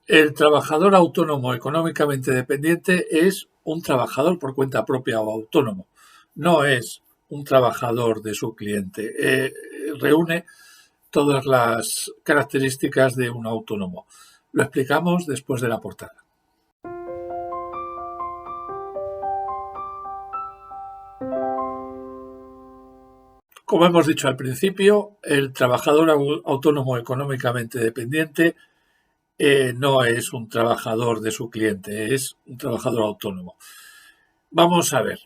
El trabajador autónomo económicamente dependiente es un trabajador por cuenta propia o autónomo, no es un trabajador de su cliente. Reúne todas las características de un autónomo. Lo explicamos después de la portada. Como hemos dicho al principio, el trabajador autónomo económicamente dependiente no es un trabajador de su cliente, es un trabajador autónomo. Vamos a ver,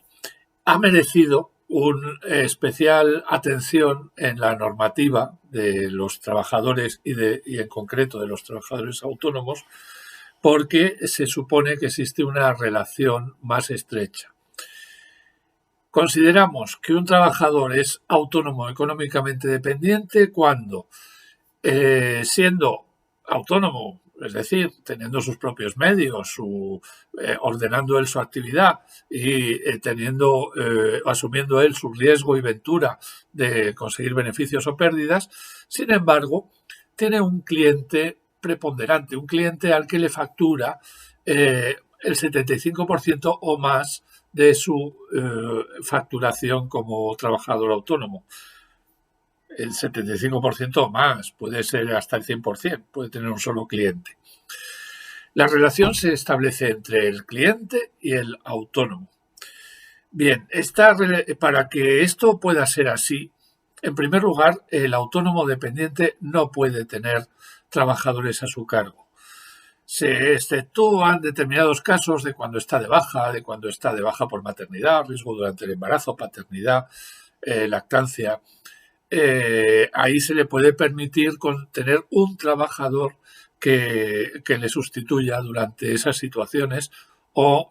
ha merecido una especial atención en la normativa de los trabajadores y en concreto de los trabajadores autónomos, porque se supone que existe una relación más estrecha. Consideramos que un trabajador es autónomo económicamente dependiente cuando, siendo autónomo, es decir, teniendo sus propios medios, ordenando él su actividad y asumiendo él su riesgo y ventura de conseguir beneficios o pérdidas, sin embargo, tiene un cliente preponderante, un cliente al que le factura el 75% o más de su facturación como trabajador autónomo. El 75% o más, puede ser hasta el 100%, puede tener un solo cliente. La relación se establece entre el cliente y el autónomo. Bien, para que esto pueda ser así, en primer lugar, el autónomo dependiente no puede tener trabajadores a su cargo. Se exceptúan determinados casos de cuando está de baja por maternidad, riesgo durante el embarazo, paternidad, lactancia. Ahí se le puede permitir tener un trabajador que le sustituya durante esas situaciones o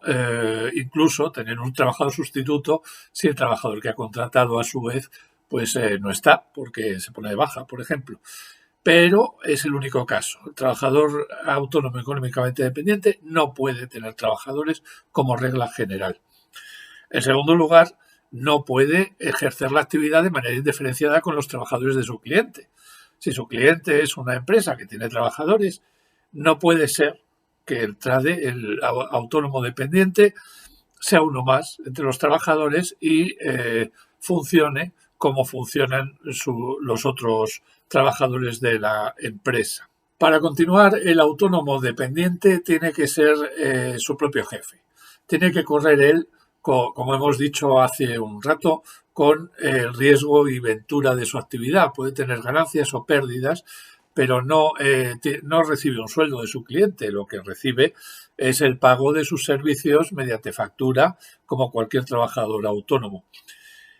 incluso tener un trabajador sustituto si el trabajador que ha contratado a su vez pues no está porque se pone de baja, por ejemplo. Pero es el único caso. El trabajador autónomo económicamente dependiente no puede tener trabajadores como regla general. En segundo lugar, no puede ejercer la actividad de manera indiferenciada con los trabajadores de su cliente. Si su cliente es una empresa que tiene trabajadores, no puede ser que el autónomo dependiente, sea uno más entre los trabajadores y funcione como funcionan los otros trabajadores de la empresa. Para continuar, el autónomo dependiente tiene que ser su propio jefe. Tiene que correr él, como hemos dicho hace un rato, con el riesgo y ventura de su actividad. Puede tener ganancias o pérdidas, pero no recibe un sueldo de su cliente. Lo que recibe es el pago de sus servicios mediante factura, como cualquier trabajador autónomo.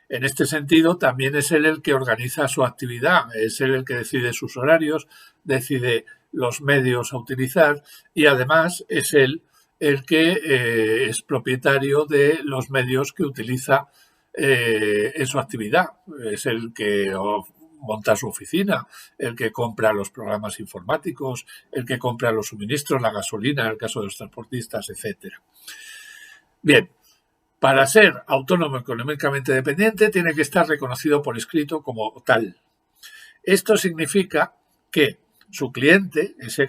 En este sentido, también es él el que organiza su actividad, es él el que decide sus horarios, decide los medios a utilizar y además es él el que es propietario de los medios que utiliza en su actividad. Es el que monta su oficina, el que compra los programas informáticos, el que compra los suministros, la gasolina, en el caso de los transportistas, etcétera. Bien, para ser autónomo económicamente dependiente tiene que estar reconocido por escrito como tal. Esto significa que su cliente, ese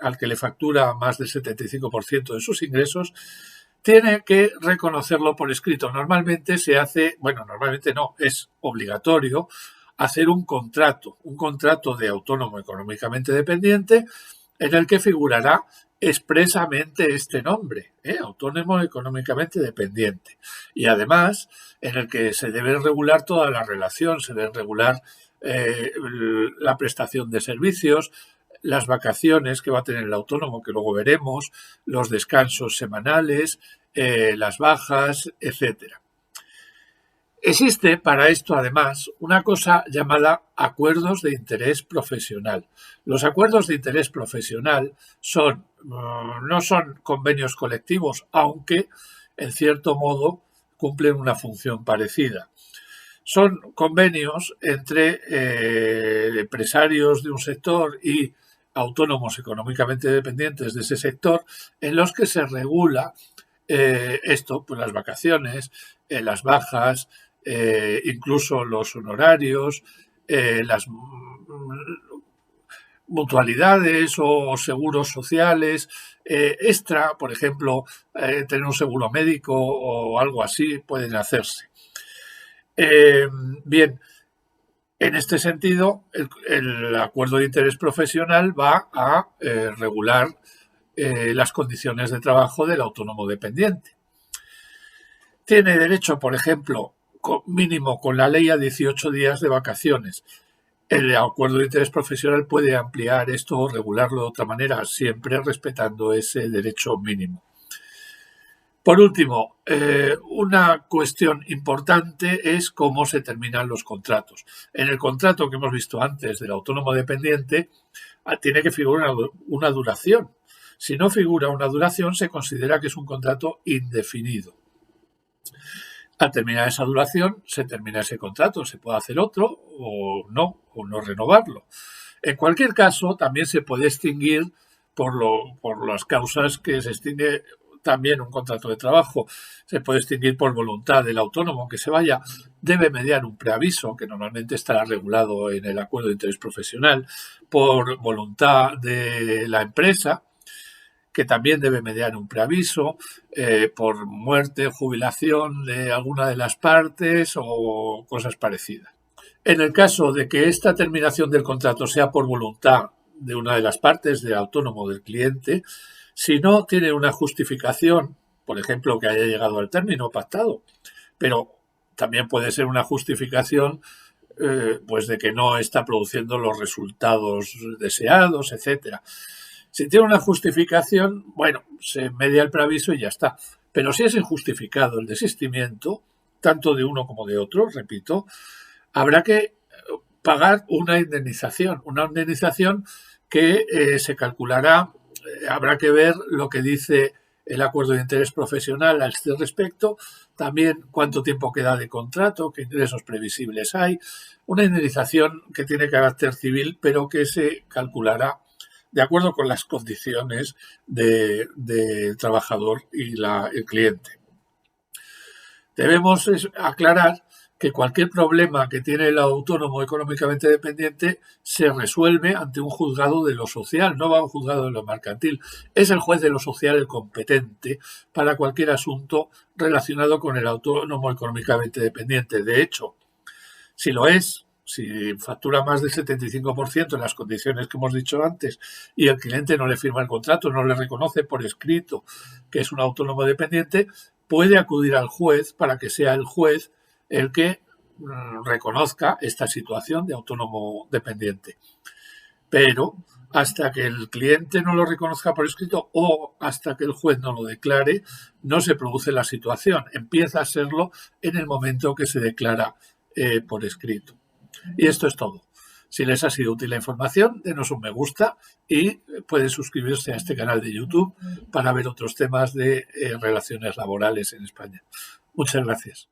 al que le factura más del 75% de sus ingresos, tiene que reconocerlo por escrito. Normalmente normalmente no, es obligatorio hacer un contrato de autónomo económicamente dependiente en el que figurará expresamente este nombre, autónomo económicamente dependiente. Y además, en el que se debe regular toda la relación, se debe regular la prestación de servicios, las vacaciones que va a tener el autónomo, que luego veremos, los descansos semanales, las bajas, etcétera. Existe para esto, además, una cosa llamada acuerdos de interés profesional. Los acuerdos de interés profesional no son convenios colectivos, aunque, en cierto modo, cumplen una función parecida. Son convenios entre empresarios de un sector y autónomos económicamente dependientes de ese sector, en los que se regula pues las vacaciones, las bajas, incluso los honorarios, mutualidades o seguros sociales extra, por ejemplo, tener un seguro médico o algo así, pueden hacerse. Bien, en este sentido, el acuerdo de interés profesional va a regular las condiciones de trabajo del autónomo dependiente. Tiene derecho, por ejemplo, mínimo con la ley a 18 días de vacaciones. El acuerdo de interés profesional puede ampliar esto o regularlo de otra manera, siempre respetando ese derecho mínimo. Por último, una cuestión importante es cómo se terminan los contratos. En el contrato que hemos visto antes del autónomo dependiente, tiene que figurar una duración. Si no figura una duración, se considera que es un contrato indefinido. Al terminar esa duración, se termina ese contrato, se puede hacer otro o no renovarlo. En cualquier caso, también se puede extinguir por las causas que se extingue también un contrato de trabajo. Se puede extinguir por voluntad del autónomo que se vaya. Debe mediar un preaviso, que normalmente estará regulado en el acuerdo de interés profesional, por voluntad de la empresa, que también debe mediar un preaviso por muerte, jubilación de alguna de las partes o cosas parecidas. En el caso de que esta terminación del contrato sea por voluntad de una de las partes, del autónomo o del cliente, si no tiene una justificación, por ejemplo, que haya llegado al término pactado, pero también puede ser una justificación pues de que no está produciendo los resultados deseados, etcétera. Si tiene una justificación, bueno, se media el preaviso y ya está. Pero si es injustificado el desistimiento, tanto de uno como de otro, repito, habrá que pagar una indemnización que se calculará, habrá que ver lo que dice el acuerdo de interés profesional a este respecto, también cuánto tiempo queda de contrato, qué ingresos previsibles hay, una indemnización que tiene carácter civil, pero que se calculará de acuerdo con las condiciones del trabajador y el cliente. Debemos aclarar que cualquier problema que tiene el autónomo económicamente dependiente se resuelve ante un juzgado de lo social, no va a un juzgado de lo mercantil. Es el juez de lo social el competente para cualquier asunto relacionado con el autónomo económicamente dependiente. De hecho, si lo es, si factura más del 75% en las condiciones que hemos dicho antes y el cliente no le firma el contrato, no le reconoce por escrito que es un autónomo dependiente, puede acudir al juez para que sea el juez el que reconozca esta situación de autónomo dependiente. Pero hasta que el cliente no lo reconozca por escrito o hasta que el juez no lo declare, no se produce la situación. Empieza a serlo en el momento que se declara por escrito. Y esto es todo. Si les ha sido útil la información, denos un me gusta y pueden suscribirse a este canal de YouTube para ver otros temas de relaciones laborales en España. Muchas gracias.